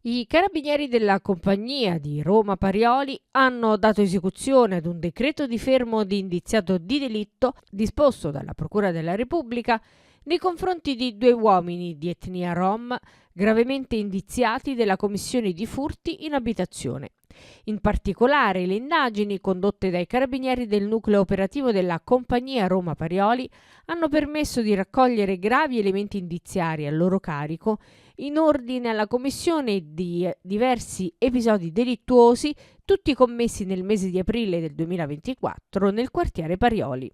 I carabinieri della compagnia di Roma Parioli hanno dato esecuzione ad un decreto di fermo di indiziato di delitto disposto dalla Procura della Repubblica nei confronti di due uomini di etnia rom gravemente indiziati della commissione di furti in abitazione. In particolare, le indagini condotte dai carabinieri del nucleo operativo della compagnia Roma Parioli hanno permesso di raccogliere gravi elementi indiziari a loro carico in ordine alla commissione di diversi episodi delittuosi, tutti commessi nel mese di aprile del 2024 nel quartiere Parioli.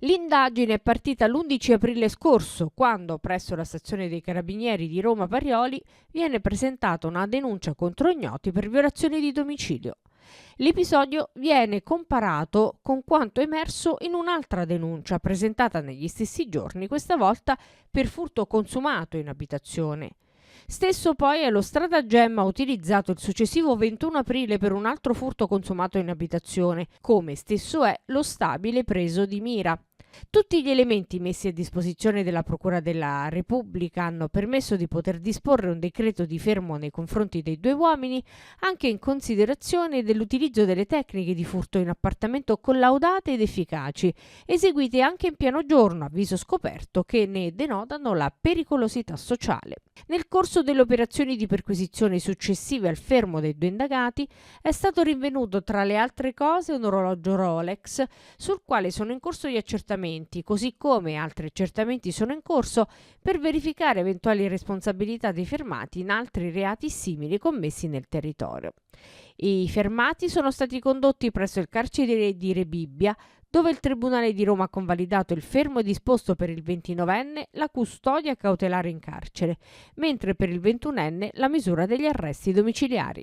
L'indagine è partita l'11 aprile scorso, quando presso la stazione dei Carabinieri di Roma Parioli viene presentata una denuncia contro ignoti per violazione di domicilio. L'episodio viene comparato con quanto emerso in un'altra denuncia presentata negli stessi giorni, questa volta per furto consumato in abitazione. Stesso poi è lo stratagemma utilizzato il successivo 21 aprile per un altro furto consumato in abitazione, come stesso è lo stabile preso di mira. Tutti gli elementi messi a disposizione della Procura della Repubblica hanno permesso di poter disporre un decreto di fermo nei confronti dei due uomini, anche in considerazione dell'utilizzo delle tecniche di furto in appartamento collaudate ed efficaci, eseguite anche in pieno giorno a viso scoperto, che ne denotano la pericolosità sociale. Nel corso delle operazioni di perquisizione successive al fermo dei due indagati è stato rinvenuto, tra le altre cose, un orologio Rolex sul quale sono in corso gli accertamenti, così come altri accertamenti sono in corso per verificare eventuali responsabilità dei fermati in altri reati simili commessi nel territorio. I fermati sono stati condotti presso il carcere di Rebibbia, dove il Tribunale di Roma ha convalidato il fermo e disposto per il 29enne la custodia cautelare in carcere, mentre per il 21enne la misura degli arresti domiciliari.